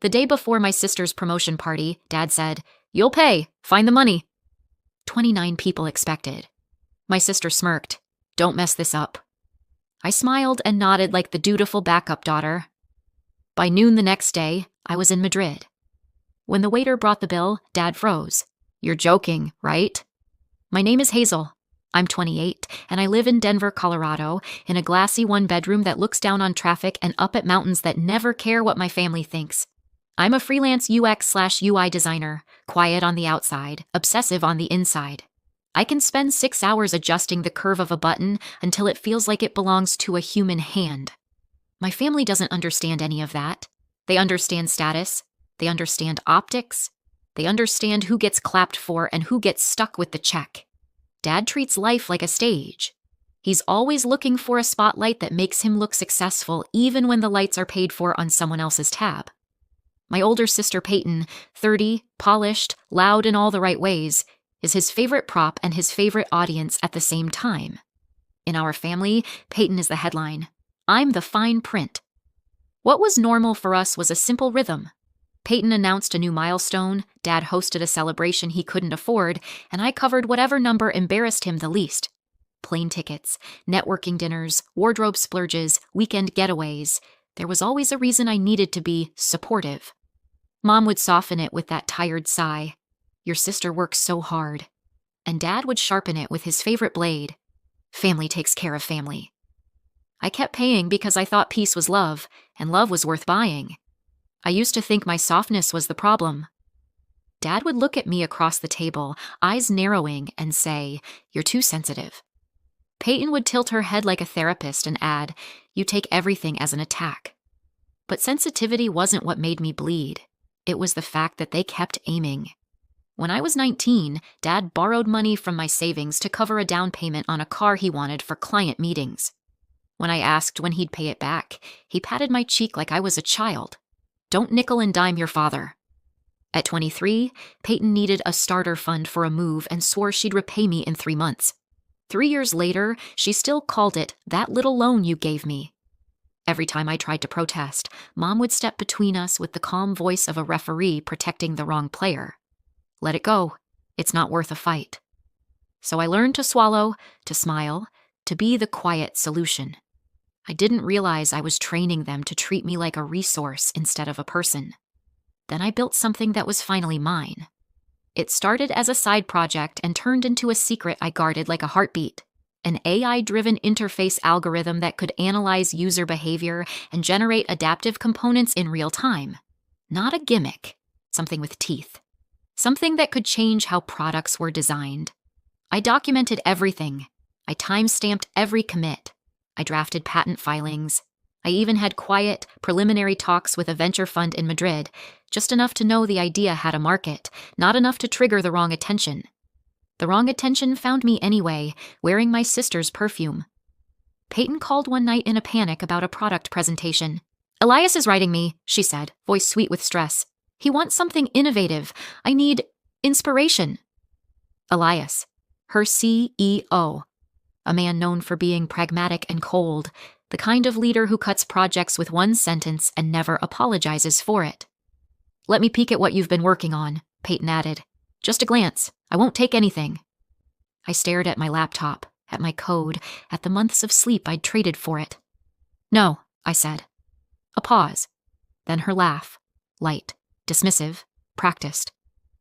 The day before my sister's promotion party, Dad said, "You'll pay. Find the money." 29 people expected. My sister smirked. "Don't mess this up." I smiled and nodded like the dutiful backup daughter. By noon the next day, I was in Madrid. When the waiter brought the bill, Dad froze. "You're joking, right?" "My name is Hazel. I'm 28, and I live in Denver, Colorado, in a glassy one-bedroom that looks down on traffic and up at mountains that never care what my family thinks. I'm a freelance UX/UI designer, quiet on the outside, obsessive on the inside. I can spend 6 hours adjusting the curve of a button until it feels like it belongs to a human hand. My family doesn't understand any of that. They understand status. They understand optics. They understand who gets clapped for and who gets stuck with the check. Dad treats life like a stage. He's always looking for a spotlight that makes him look successful even when the lights are paid for on someone else's tab. My older sister Peyton, 30, polished, loud in all the right ways, is his favorite prop and his favorite audience at the same time. In our family, Peyton is the headline. I'm the fine print. What was normal for us was a simple rhythm. Peyton announced a new milestone, Dad hosted a celebration he couldn't afford, and I covered whatever number embarrassed him the least. Plane tickets, networking dinners, wardrobe splurges, weekend getaways. There was always a reason I needed to be supportive. Mom would soften it with that tired sigh. "Your sister works so hard." And Dad would sharpen it with his favorite blade. "Family takes care of family." I kept paying because I thought peace was love, and love was worth buying. I used to think my softness was the problem. Dad would look at me across the table, eyes narrowing, and say, "You're too sensitive." Peyton would tilt her head like a therapist and add, "You take everything as an attack." But sensitivity wasn't what made me bleed. It was the fact that they kept aiming. When I was 19, Dad borrowed money from my savings to cover a down payment on a car he wanted for client meetings. When I asked when he'd pay it back, he patted my cheek like I was a child. "Don't nickel and dime your father." At 23, Peyton needed a starter fund for a move and swore she'd repay me in 3 months. 3 years later, she still called it that little loan you gave me. Every time I tried to protest, Mom would step between us with the calm voice of a referee protecting the wrong player. "Let it go. It's not worth a fight." So I learned to swallow, to smile, to be the quiet solution. I didn't realize I was training them to treat me like a resource instead of a person. Then I built something that was finally mine. It started as a side project and turned into a secret I guarded like a heartbeat. An AI-driven interface algorithm that could analyze user behavior and generate adaptive components in real time. Not a gimmick, something with teeth. Something that could change how products were designed. I documented everything. I time-stamped every commit. I drafted patent filings. I even had quiet, preliminary talks with a venture fund in Madrid, just enough to know the idea had a market, not enough to trigger the wrong attention. The wrong attention found me anyway, wearing my sister's perfume. Peyton called one night in a panic about a product presentation. "Elias is writing me," she said, voice sweet with stress. "He wants something innovative. I need inspiration." Elias, her CEO. A man known for being pragmatic and cold, the kind of leader who cuts projects with one sentence and never apologizes for it. "Let me peek at what you've been working on," Peyton added. "Just a glance. I won't take anything." I stared at my laptop, at my code, at the months of sleep I'd traded for it. "No," I said. A pause. Then her laugh. Light, dismissive, practiced.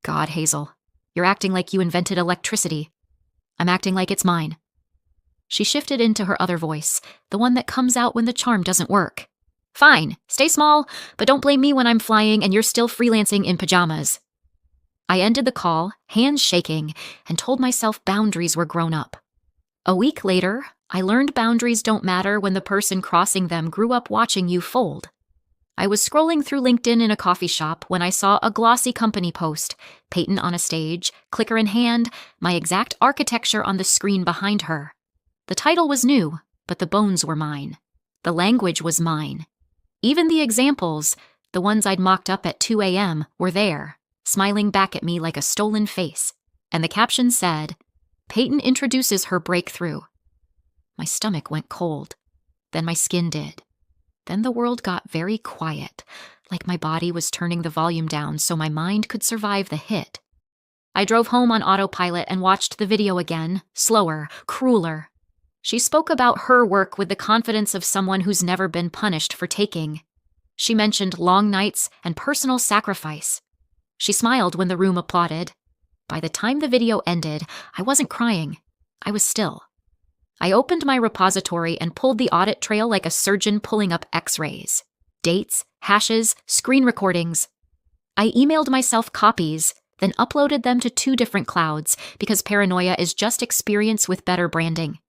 "God, Hazel, you're acting like you invented electricity." "I'm acting like it's mine." She shifted into her other voice, the one that comes out when the charm doesn't work. "Fine, stay small, but don't blame me when I'm flying and you're still freelancing in pajamas." I ended the call, hands shaking, and told myself boundaries were grown up. A week later, I learned boundaries don't matter when the person crossing them grew up watching you fold. I was scrolling through LinkedIn in a coffee shop when I saw a glossy company post, Peyton on a stage, clicker in hand, my exact architecture on the screen behind her. The title was new, but the bones were mine. The language was mine. Even the examples, the ones I'd mocked up at 2 a.m., were there, smiling back at me like a stolen face. And the caption said, "Peyton introduces her breakthrough." My stomach went cold. Then my skin did. Then the world got very quiet, like my body was turning the volume down so my mind could survive the hit. I drove home on autopilot and watched the video again, slower, crueler. She spoke about her work with the confidence of someone who's never been punished for taking. She mentioned long nights and personal sacrifice. She smiled when the room applauded. By the time the video ended, I wasn't crying. I was still. I opened my repository and pulled the audit trail like a surgeon pulling up x-rays. Dates, hashes, screen recordings. I emailed myself copies, then uploaded them to 2 different clouds because paranoia is just experience with better branding.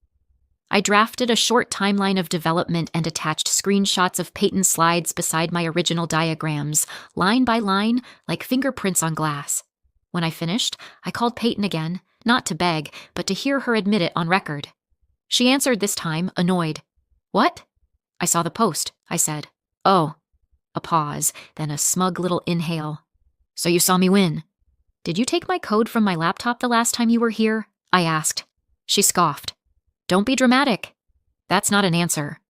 I drafted a short timeline of development and attached screenshots of Peyton's slides beside my original diagrams, line by line, like fingerprints on glass. When I finished, I called Peyton again, not to beg, but to hear her admit it on record. She answered this time, annoyed. "What?" "I saw the post," I said. "Oh." A pause, then a smug little inhale. "So you saw me win." "Did you take my code from my laptop the last time you were here?" I asked. She scoffed. "Don't be dramatic." "That's not an answer."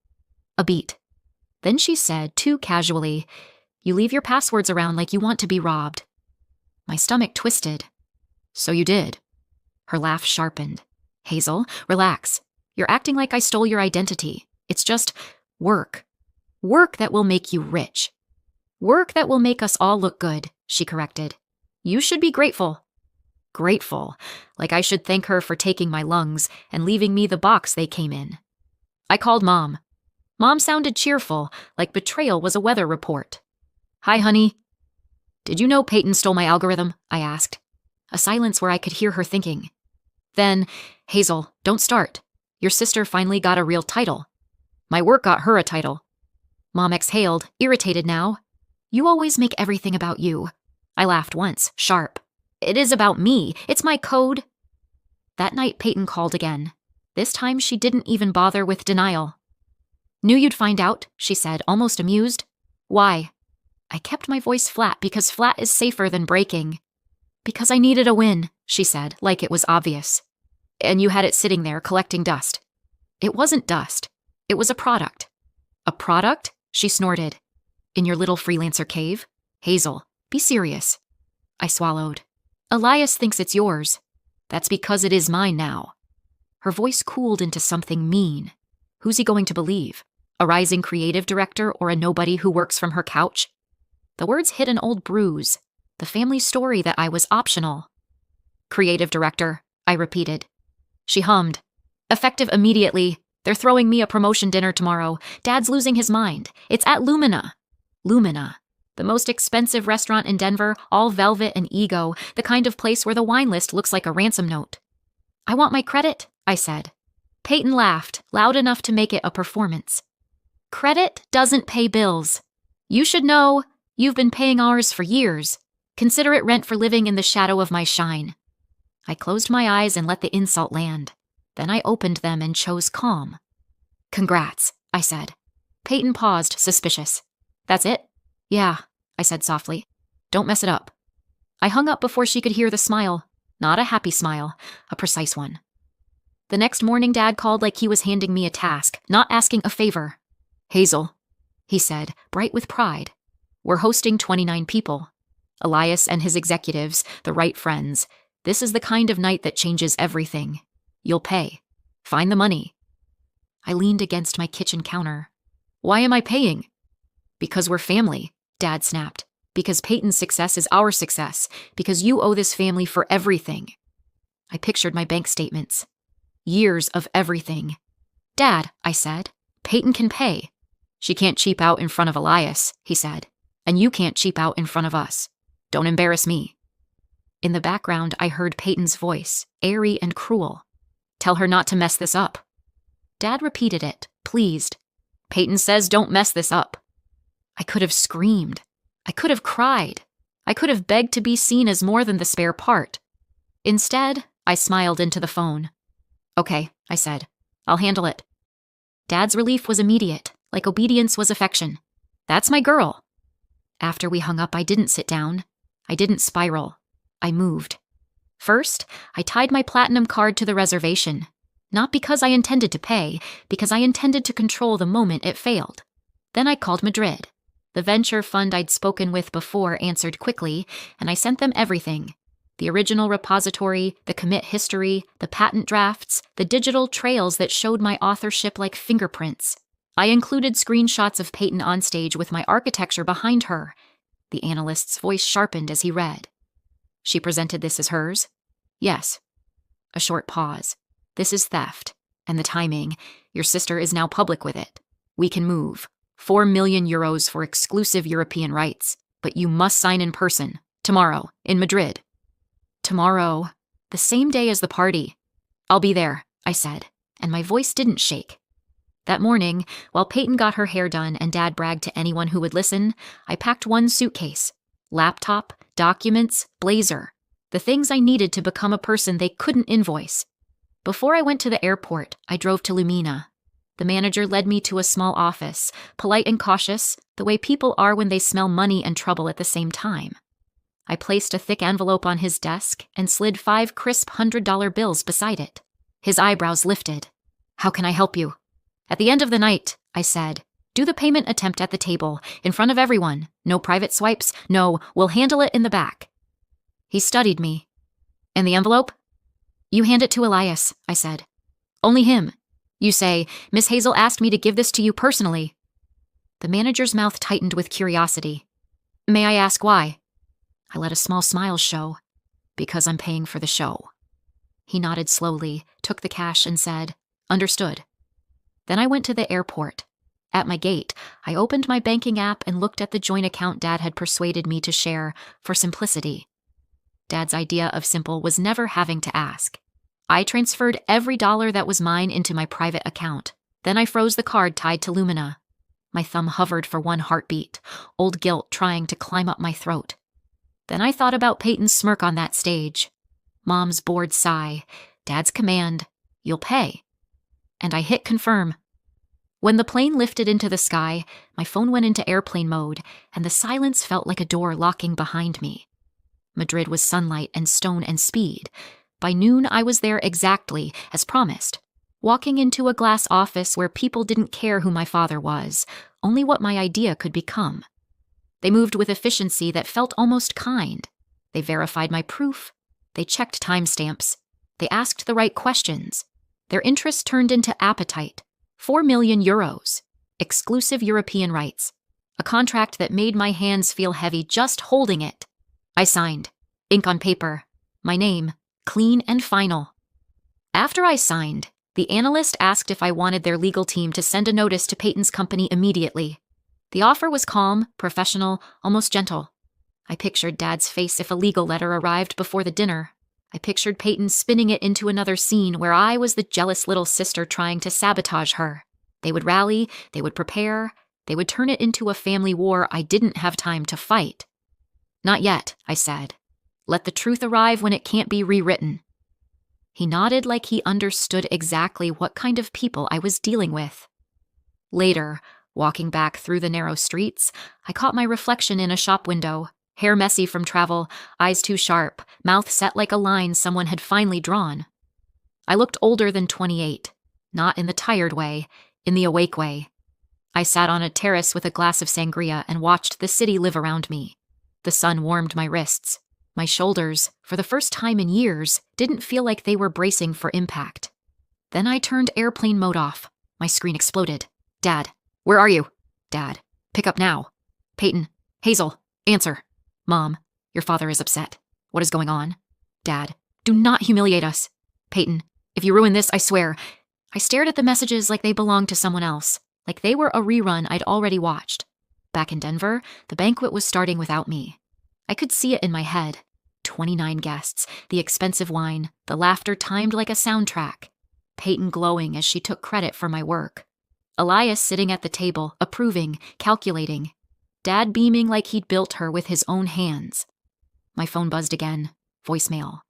A beat. Then she said, too casually, "You leave your passwords around like you want to be robbed." My stomach twisted. "So you did." Her laugh sharpened. "Hazel, relax. You're acting like I stole your identity. It's just work. Work that will make you rich. Work that will make us all look good," she corrected. "You should be grateful." Grateful, like I should thank her for taking my lungs and leaving me the box they came in. I called Mom. Mom sounded cheerful, like betrayal was a weather report. "Hi, honey." "Did you know Peyton stole my algorithm?" I asked. A silence where I could hear her thinking. Then, "Hazel, don't start. Your sister finally got a real title." "My work got her a title." Mom exhaled, irritated now. "You always make everything about you." I laughed once, sharp. "It is about me. It's my code." That night Peyton called again. This time she didn't even bother with denial. "Knew you'd find out," she said, almost amused. "Why?" I kept my voice flat because flat is safer than breaking. "Because I needed a win," she said, like it was obvious. "And you had it sitting there collecting dust." "It wasn't dust. It was a product." "A product?" she snorted. "In your little freelancer cave? Hazel, be serious." I swallowed. "Elias thinks it's yours." "That's because it is mine now." Her voice cooled into something mean. Who's he going to believe? A rising creative director or a nobody who works from her couch? The words hit an old bruise, the family story that I was optional. "Creative director," I repeated. She hummed. "Effective immediately. They're throwing me a promotion dinner tomorrow. Dad's losing his mind. It's at Lumina." Lumina. The most expensive restaurant in Denver, all velvet and ego, the kind of place where the wine list looks like a ransom note. "I want my credit," I said. Peyton laughed, loud enough to make it a performance. "Credit doesn't pay bills. You should know. You've been paying ours for years. Consider it rent for living in the shadow of my shine." I closed my eyes and let the insult land. Then I opened them and chose calm. "Congrats," I said. Peyton paused, suspicious. "That's it?" "Yeah," I said softly. "Don't mess it up." I hung up before she could hear the smile. Not a happy smile, a precise one. The next morning Dad called like he was handing me a task, not asking a favor. "Hazel," he said, bright with pride. "We're hosting 29 people. Elias and his executives, the right friends. This is the kind of night that changes everything. You'll pay. Find the money." I leaned against my kitchen counter. "Why am I paying?" "Because we're family," Dad snapped. "Because Peyton's success is our success. Because you owe this family for everything." I pictured my bank statements. Years of everything. "Dad," I said, "Peyton can pay." "She can't cheap out in front of Elias," he said. "And you can't cheap out in front of us. Don't embarrass me." In the background, I heard Peyton's voice, airy and cruel. "Tell her not to mess this up." Dad repeated it, pleased. "Peyton says don't mess this up." I could have screamed. I could have cried. I could have begged to be seen as more than the spare part. Instead, I smiled into the phone. "Okay," I said. "I'll handle it." Dad's relief was immediate, like obedience was affection. "That's my girl." After we hung up, I didn't sit down. I didn't spiral. I moved. First, I tied my platinum card to the reservation. Not because I intended to pay, because I intended to control the moment it failed. Then I called Madrid. The venture fund I'd spoken with before answered quickly, and I sent them everything. The original repository, the commit history, the patent drafts, the digital trails that showed my authorship like fingerprints. I included screenshots of Peyton on stage with my architecture behind her. The analyst's voice sharpened as he read. She presented this as hers? Yes. A short pause. This is theft. And the timing. Your sister is now public with it. We can move. 4 million euros for exclusive European rights. But you must sign in person. Tomorrow. In Madrid. Tomorrow. The same day as the party. I'll be there, I said, and my voice didn't shake. That morning, while Peyton got her hair done and Dad bragged to anyone who would listen, I packed one suitcase. Laptop, documents, blazer. The things I needed to become a person they couldn't invoice. Before I went to the airport, I drove to Lumina. The manager led me to a small office, polite and cautious, the way people are when they smell money and trouble at the same time. I placed a thick envelope on his desk and slid 5 crisp $100 bills beside it. His eyebrows lifted. How can I help you? At the end of the night, I said, do the payment attempt at the table, in front of everyone. No private swipes. No, we'll handle it in the back. He studied me. And the envelope? You hand it to Elias, I said. Only him. You say, Miss Hazel asked me to give this to you personally. The manager's mouth tightened with curiosity. May I ask why? I let a small smile show. Because I'm paying for the show. He nodded slowly, took the cash and said, Understood. Then I went to the airport. At my gate, I opened my banking app and looked at the joint account Dad had persuaded me to share for simplicity. Dad's idea of simple was never having to ask. I transferred every dollar that was mine into my private account. Then I froze the card tied to Lumina. My thumb hovered for one heartbeat, old guilt trying to climb up my throat. Then I thought about Peyton's smirk on that stage. Mom's bored sigh, Dad's command, you'll pay. And I hit confirm. When the plane lifted into the sky, my phone went into airplane mode, and the silence felt like a door locking behind me. Madrid was sunlight and stone and speed. By noon, I was there exactly, as promised, walking into a glass office where people didn't care who my father was, only what my idea could become. They moved with efficiency that felt almost kind. They verified my proof. They checked timestamps. They asked the right questions. Their interest turned into appetite. 4 million euros. Exclusive European rights. A contract that made my hands feel heavy just holding it. I signed. Ink on paper. My name. Clean and final. After I signed, the analyst asked if I wanted their legal team to send a notice to Peyton's company immediately. The offer was calm, professional, almost gentle. I pictured Dad's face if a legal letter arrived before the dinner. I pictured Peyton spinning it into another scene where I was the jealous little sister trying to sabotage her. They would rally, they would prepare, they would turn it into a family war I didn't have time to fight. Not yet, I said. Let the truth arrive when it can't be rewritten. He nodded like he understood exactly what kind of people I was dealing with. Later, walking back through the narrow streets, I caught my reflection in a shop window. Hair messy from travel, eyes too sharp, mouth set like a line someone had finally drawn. I looked older than 28, not in the tired way, in the awake way. I sat on a terrace with a glass of sangria and watched the city live around me. The sun warmed my wrists. My shoulders, for the first time in years, didn't feel like they were bracing for impact. Then I turned airplane mode off. My screen exploded. Dad, where are you? Dad, pick up now. Peyton, Hazel, answer. Mom, your father is upset. What is going on? Dad, do not humiliate us. Peyton, if you ruin this, I swear. I stared at the messages like they belonged to someone else, like they were a rerun I'd already watched. Back in Denver, the banquet was starting without me. I could see it in my head. 29 guests, the expensive wine, the laughter timed like a soundtrack. Peyton glowing as she took credit for my work. Elias sitting at the table, approving, calculating. Dad beaming like he'd built her with his own hands. My phone buzzed again. Voicemail.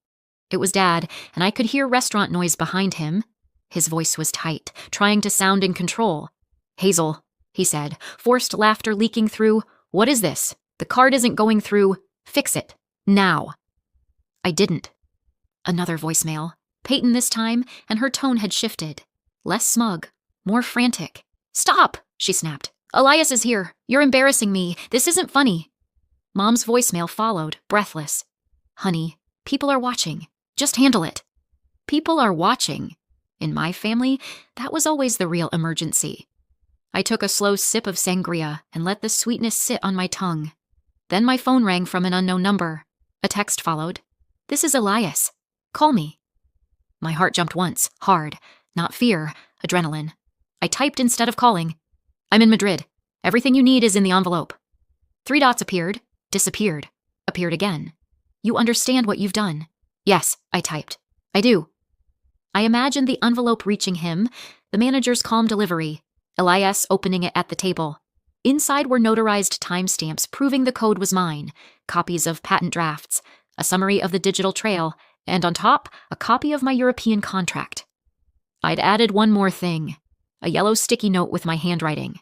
It was Dad, and I could hear restaurant noise behind him. His voice was tight, trying to sound in control. Hazel, he said, forced laughter leaking through. What is this? The card isn't going through. Fix it. Now. I didn't. Another voicemail. Peyton this time, and her tone had shifted. Less smug. More frantic. Stop, she snapped. Elias is here. You're embarrassing me. This isn't funny. Mom's voicemail followed, breathless. Honey, people are watching. Just handle it. People are watching. In my family, that was always the real emergency. I took a slow sip of sangria and let the sweetness sit on my tongue. Then my phone rang from an unknown number. A text followed. This is Elias. Call me. My heart jumped once, hard. Not fear, adrenaline. I typed instead of calling. I'm in Madrid. Everything you need is in the envelope. 3 dots appeared, disappeared, appeared again. You understand what you've done? Yes, I typed. I do. I imagined the envelope reaching him, the manager's calm delivery, Elias opening it at the table. Inside were notarized timestamps proving the code was mine, copies of patent drafts, a summary of the digital trail, and on top, a copy of my European contract. I'd added one more thing, a yellow sticky note with my handwriting.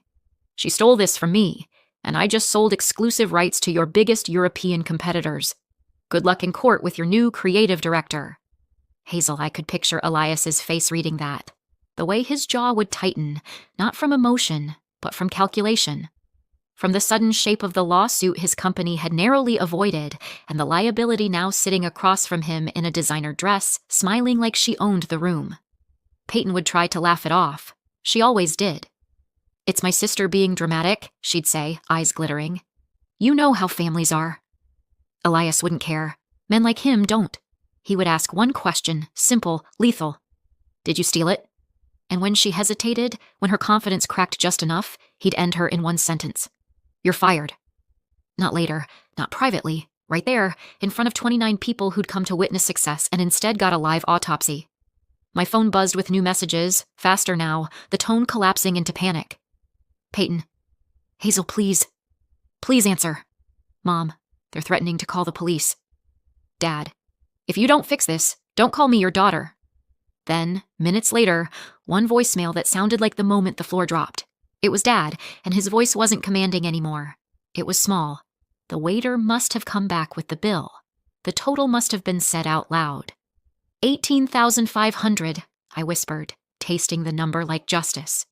She stole this from me, and I just sold exclusive rights to your biggest European competitors. Good luck in court with your new creative director. Hazel, I could picture Elias's face reading that. The way his jaw would tighten, not from emotion, but from calculation. From the sudden shape of the lawsuit his company had narrowly avoided, and the liability now sitting across from him in a designer dress, smiling like she owned the room. Peyton would try to laugh it off. She always did. It's my sister being dramatic, she'd say, eyes glittering. You know how families are. Elias wouldn't care. Men like him don't. He would ask one question, simple, lethal. Did you steal it? And when she hesitated, when her confidence cracked just enough, he'd end her in one sentence. You're fired. Not later, not privately, right there, in front of 29 people who'd come to witness success and instead got a live autopsy. My phone buzzed with new messages, faster now, the tone collapsing into panic. Peyton. Hazel, please. Please answer. Mom, they're threatening to call the police. Dad. If you don't fix this, don't call me your daughter. Then, minutes later, one voicemail that sounded like the moment the floor dropped. It was Dad, and his voice wasn't commanding anymore. It was small. The waiter must have come back with the bill. The total must have been said out loud. 18,500, I whispered, tasting the number like justice.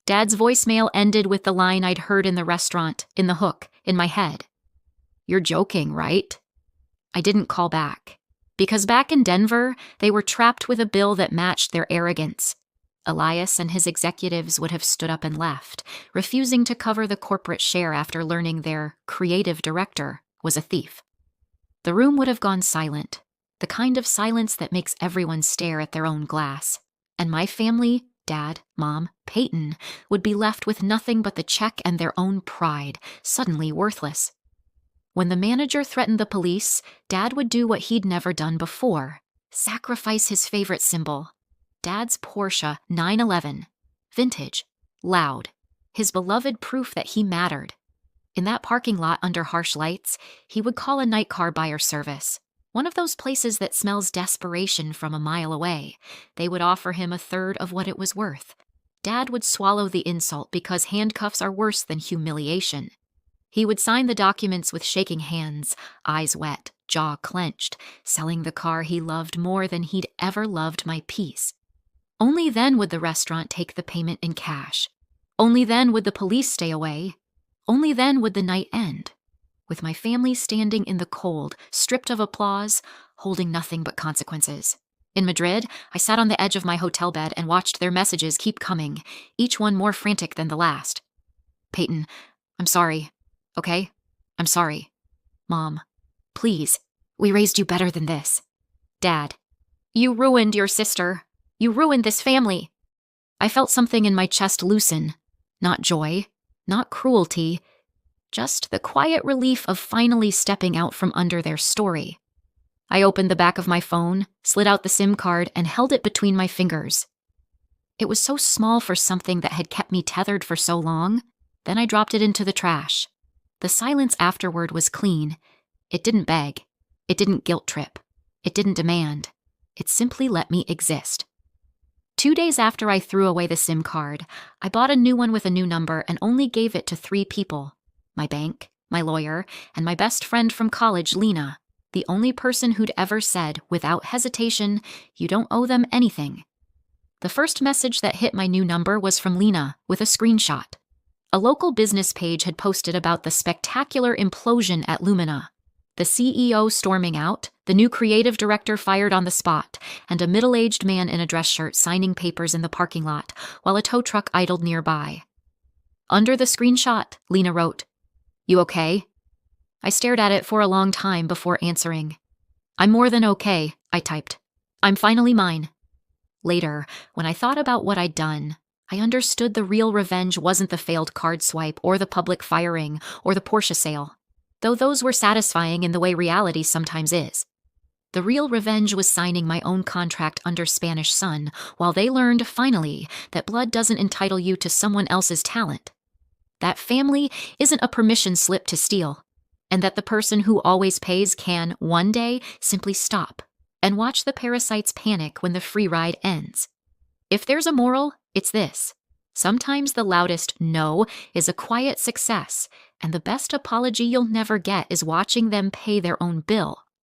Dad's voicemail ended with the line I'd heard in the restaurant, in the hook, in my head. You're joking, right? I didn't call back. Because back in Denver, they were trapped with a bill that matched their arrogance. Elias and his executives would have stood up and left, refusing to cover the corporate share after learning their creative director was a thief. The room would have gone silent, the kind of silence that makes everyone stare at their own glass. And my family, Dad, Mom, Peyton, would be left with nothing but the check and their own pride, suddenly worthless. When the manager threatened the police, Dad would do what he'd never done before, sacrifice his favorite symbol. Dad's Porsche 911, vintage, loud, his beloved proof that he mattered. In that parking lot under harsh lights, he would call a night car buyer service, one of those places that smells desperation from a mile away. They would offer him a third of what it was worth. Dad would swallow the insult because handcuffs are worse than humiliation. He would sign the documents with shaking hands, eyes wet, jaw clenched, selling the car he loved more than he'd ever loved my peace. Only then would the restaurant take the payment in cash. Only then would the police stay away. Only then would the night end, with my family standing in the cold, stripped of applause, holding nothing but consequences. In Madrid, I sat on the edge of my hotel bed and watched their messages keep coming, each one more frantic than the last. Peyton, I'm sorry. Okay? I'm sorry. Mom, please, we raised you better than this. Dad, you ruined your sister. You ruined this family. I felt something in my chest loosen. Not joy, not cruelty, just the quiet relief of finally stepping out from under their story. I opened the back of my phone, slid out the SIM card, and held it between my fingers. It was so small for something that had kept me tethered for so long. Then I dropped it into the trash. The silence afterward was clean. It didn't beg. It didn't guilt trip. It didn't demand. It simply let me exist. 2 days after I threw away the SIM card, I bought a new one with a new number and only gave it to 3 people. My bank, my lawyer, and my best friend from college, Lena, the only person who'd ever said, without hesitation, you don't owe them anything. The first message that hit my new number was from Lena, with a screenshot. A local business page had posted about the spectacular implosion at Lumina. The CEO storming out, the new creative director fired on the spot, and a middle-aged man in a dress shirt signing papers in the parking lot while a tow truck idled nearby. Under the screenshot, Lena wrote, "You okay?" I stared at it for a long time before answering. "I'm more than okay," I typed. "I'm finally mine." Later, when I thought about what I'd done, I understood the real revenge wasn't the failed card swipe or the public firing or the Porsche sale, though those were satisfying in the way reality sometimes is. The real revenge was signing my own contract under Spanish Sun while they learned, finally, that blood doesn't entitle you to someone else's talent. That family isn't a permission slip to steal, and that the person who always pays can, one day, simply stop and watch the parasites panic when the free ride ends. If there's a moral, it's this. Sometimes the loudest no is a quiet success, and the best apology you'll never get is watching them pay their own bill.